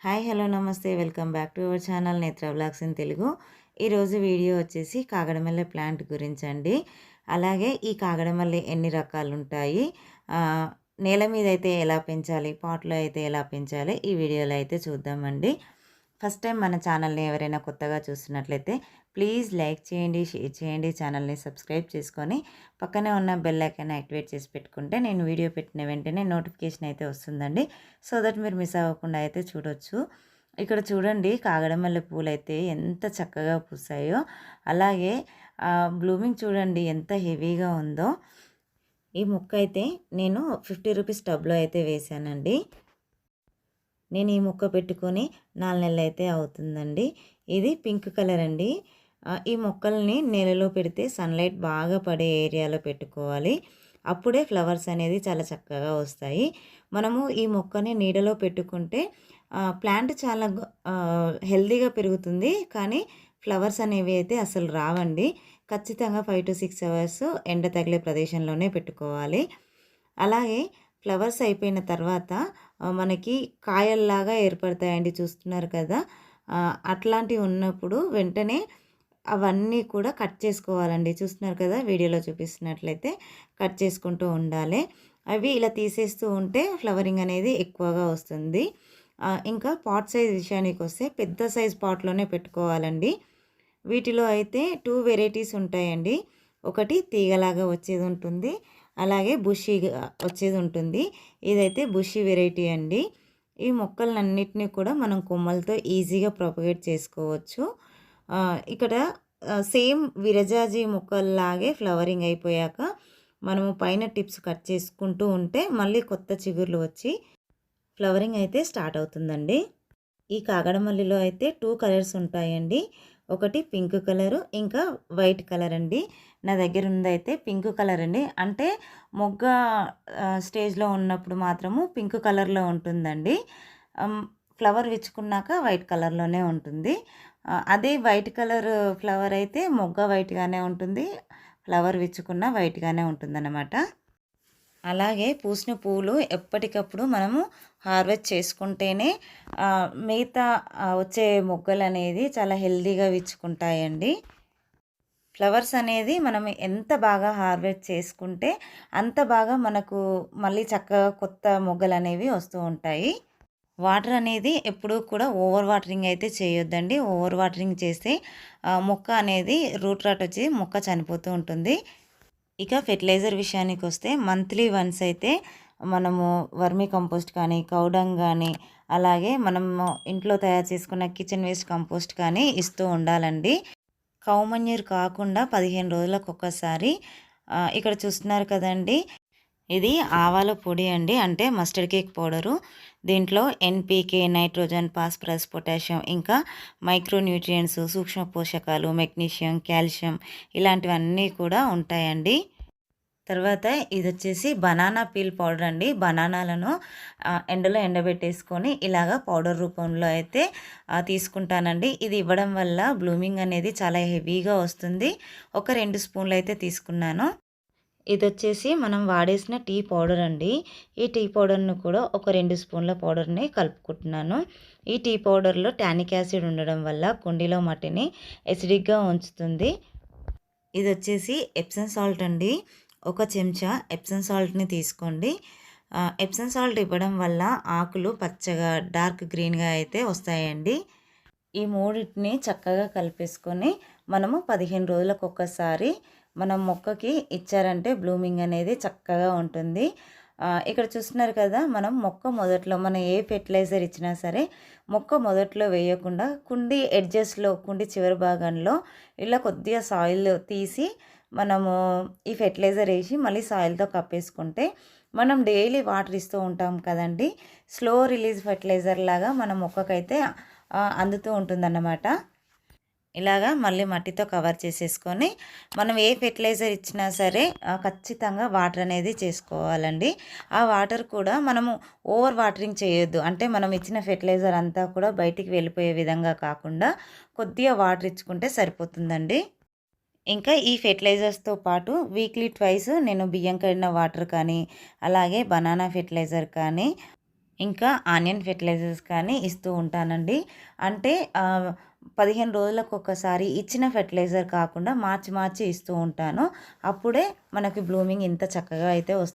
Hi hello నమస్తే welcome back to our channel నేత్ర vlogs in Telugu. ఈరోజు వీడియో వచ్చేసి కాగడమల్లె ప్లాంట్ గురించి అండి. అలాగే ఈ కాగడమల్లె ఎన్ని రకాలు ఉంటాయి, నేల మీద అయితే ఎలా పెంచాలి, పాట్లో అయితే ఎలా పెంచాలి, ఈ వీడియోలో అయితే చూద్దామండి. ఫస్ట్ టైం మన ఛానల్ని ఎవరైనా కొత్తగా చూస్తున్నట్లయితే ప్లీజ్ లైక్ చేయండి, షేర్ చేయండి, ఛానల్ని సబ్స్క్రైబ్ చేసుకొని పక్కనే ఉన్న బెల్ ఐకాన్ యాక్టివేట్ చేసి పెట్టుకుంటే నేను వీడియో పెట్టిన వెంటనే నోటిఫికేషన్ అయితే వస్తుందండి. సో దట్ మీరు మిస్ అవ్వకుండా అయితే చూడొచ్చు. ఇక్కడ చూడండి కాగడమల్లె పూలు అయితే ఎంత చక్కగా పూసాయో, అలాగే బ్లూమింగ్ చూడండి ఎంత హెవీగా ఉందో. ఈ మొక్క అయితే నేను 50 రూపీస్ టబ్లో అయితే వేశానండి. నేను ఈ మొక్క పెట్టుకొని 4 నెలలు అయితే అవుతుందండి. ఇది పింక్ కలర్ అండి. ఈ మొక్కల్ని నేలలో పెడితే సన్లైట్ బాగా పడే ఏరియాలో పెట్టుకోవాలి. అప్పుడే ఫ్లవర్స్ అనేది చాలా చక్కగా వస్తాయి. మనము ఈ మొక్కని నీడలో పెట్టుకుంటే ప్లాంట్ చాలా హెల్తీగా పెరుగుతుంది. కానీ ఫ్లవర్స్ అనేవి అయితే అసలు రావండి. ఖచ్చితంగా 5 to 6 అవర్స్ ఎండ తగిలే ప్రదేశంలోనే పెట్టుకోవాలి. అలాగే ఫ్లవర్స్ అయిపోయిన తర్వాత మనకి కాయల్లాగా ఏర్పడతాయండి, చూస్తున్నారు కదా. అట్లాంటివి ఉన్నప్పుడు వెంటనే అవన్నీ కూడా కట్ చేసుకోవాలండి. చూస్తున్నారు కదా, వీడియోలో చూపిస్తున్నట్లయితే కట్ చేసుకుంటూ ఉండాలి. అవి ఇలా తీసేస్తూ ఉంటే ఫ్లవరింగ్ అనేది ఎక్కువగా వస్తుంది. ఇంకా పాట్ సైజ్ విషయానికి వస్తే పెద్ద సైజ్ పాట్లోనే పెట్టుకోవాలండి. వీటిలో అయితే 2 వెరైటీస్ ఉంటాయండి. ఒకటి తీగలాగా వచ్చేది ఉంటుంది, అలాగే బుషీగా వచ్చేది ఉంటుంది. ఇదైతే బుషీ వెరైటీ అండి. ఈ మొక్కలన్నిటినీ కూడా మనం కొమ్మలతో ఈజీగా ప్రొపగేట్ చేసుకోవచ్చు. ఇక్కడ సేమ్ విరజాజి మొక్కల్లాగే ఫ్లవరింగ్ అయిపోయాక మనము పైన టిప్స్ కట్ చేసుకుంటూ ఉంటే మళ్ళీ కొత్త చిగుర్లు వచ్చి ఫ్లవరింగ్ అయితే స్టార్ట్ అవుతుందండి. ఈ కాగడమల్లిలో అయితే 2 కలర్స్ ఉంటాయండి. ఒకటి పింక్ కలరు, ఇంకా వైట్ కలర్ అండి. నా దగ్గర ఉందైతే పింక్ కలర్ అండి. అంటే మొగ్గ స్టేజ్లో ఉన్నప్పుడు మాత్రము పింక్ కలర్లో ఉంటుందండి. ఫ్లవర్ విచ్చుకున్నాక వైట్ కలర్లోనే ఉంటుంది. అదే వైట్ కలర్ ఫ్లవర్ అయితే మొగ్గ వైట్గానే ఉంటుంది, ఫ్లవర్ విచ్చుకున్న వైట్గానే ఉంటుందన్నమాట. అలాగే పూసిన పూలు ఎప్పటికప్పుడు మనము హార్వెస్ట్ చేసుకుంటేనే మిగతా వచ్చే మొగ్గలు అనేది చాలా హెల్తీగా విచ్చుకుంటాయండి. ఫ్లవర్స్ అనేది మనం ఎంత బాగా హార్వెస్ట్ చేసుకుంటే అంత బాగా మనకు మళ్ళీ చక్కగా కొత్త మొగ్గలు అనేవి వస్తూ ఉంటాయి. వాటర్ అనేది ఎప్పుడూ కూడా ఓవర్ వాటరింగ్ అయితే చేయొద్దండి. ఓవర్ వాటరింగ్ చేస్తే మొక్క అనేది రూట్ రాట్ వచ్చి మొక్క చనిపోతూ ఉంటుంది. ఇక ఫెర్టిలైజర్ విషయానికి వస్తే మంత్లీ వన్స్ అయితే మనము వర్మీ కంపోస్ట్ కానీ, కౌడంగ్ కానీ, అలాగే మనము ఇంట్లో తయారు చేసుకున్న కిచెన్ వేస్ట్ కంపోస్ట్ కానీ ఇస్తూ ఉండాలండి. కౌ మన్యూర్ కాకుండా 15 రోజులకు ఒక్కసారి. ఇక్కడ చూస్తున్నారు కదండి, ఇది ఆవాల పొడి అండి, అంటే మస్టర్డ్ కేక్ పౌడరు. దీంట్లో ఎన్పీకే, నైట్రోజన్, ఫాస్ఫరస్, పొటాషియం, ఇంకా మైక్రో న్యూట్రియంట్స్, సూక్ష్మ పోషకాలు, మెగ్నీషియం, కాల్షియం ఇలాంటివన్నీ కూడా ఉంటాయండి. తర్వాత ఇది వచ్చేసి బనానా పీల్ పౌడర్ అండి. బనానాలను ఎండలో ఎండబెట్టేసుకొని ఇలాగా పౌడర్ రూపంలో అయితే తీసుకుంటానండి. ఇది ఇవ్వడం వల్ల బ్లూమింగ్ అనేది చాలా హెవీగా వస్తుంది. ఒక 2 స్పూన్లు అయితే తీసుకున్నాను. ఇది వచ్చేసి మనం వాడేసిన టీ పౌడర్ అండి. ఈ టీ పౌడర్ను కూడా ఒక 2 స్పూన్ల పౌడర్ని కలుపుకుంటున్నాను. ఈ టీ పౌడర్లో టానిక్ యాసిడ్ ఉండడం వల్ల కుండీలో మట్టిని ఎసిడిక్గా ఉంచుతుంది. ఇది వచ్చేసి ఎప్సమ్ సాల్ట్ అండి. ఒక చెంచా ఎప్సమ్ సాల్ట్ని తీసుకోండి. ఎప్సమ్ సాల్ట్ ఇవ్వడం వల్ల ఆకులు పచ్చగా డార్క్ గ్రీన్గా అయితే వస్తాయండి. ఈ మూడింటిని చక్కగా కలిపేసుకొని మనము 15 రోజులకు ఒక్కసారి మనం మొక్కకి ఇచ్చారంటే బ్లూమింగ్ అనేది చక్కగా ఉంటుంది. ఇక్కడ చూస్తున్నారు కదా, మనం మొక్క మొదట్లో మనం ఏ ఫెర్టిలైజర్ ఇచ్చినా సరే మొక్క మొదట్లో వేయకుండా కుండీ ఎడ్జెస్లో, కుండీ చివరి భాగంలో ఇలా కొద్దిగా సాయిల్ తీసి మనము ఈ ఫెర్టిలైజర్ వేసి మళ్ళీ సాయిల్తో కప్పేసుకుంటే మనం డైలీ వాటర్ ఇస్తూ ఉంటాం కదండి, స్లో రిలీజ్ ఫెర్టిలైజర్ లాగా మన మొక్కకైతే అందుతూ ఉంటుందన్నమాట. ఇలాగా మళ్ళీ మట్టితో కవర్ చేసేసుకొని మనం ఏ ఫెర్టిలైజర్ ఇచ్చినా సరే ఖచ్చితంగా వాటర్ అనేది చేసుకోవాలండి. ఆ వాటర్ కూడా మనము ఓవర్ వాటరింగ్ చేయొద్దు. అంటే మనం ఇచ్చిన ఫెర్టిలైజర్ అంతా కూడా బయటికి వెళ్ళిపోయే విధంగా కాకుండా కొద్దిగా వాటర్ ఇచ్చుకుంటే సరిపోతుందండి. ఇంకా ఈ ఫెర్టిలైజర్స్తో పాటు వీక్లీ ట్వైస్ నేను బియ్యం కడిగిన వాటర్ కానీ, అలాగే బనానా ఫెర్టిలైజర్ కానీ, ఇంకా ఆనియన్ ఫెర్టిలైజర్స్ కానీ ఇస్తూ ఉంటానండి. అంటే 15 రోజులకు ఒకసారి ఇచ్చిన ఫెర్టిలైజర్ కాకుండా మార్చి మార్చి ఇస్తూ ఉంటాను. అప్పుడే మనకి బ్లూమింగ్ ఇంత చక్కగా అయితే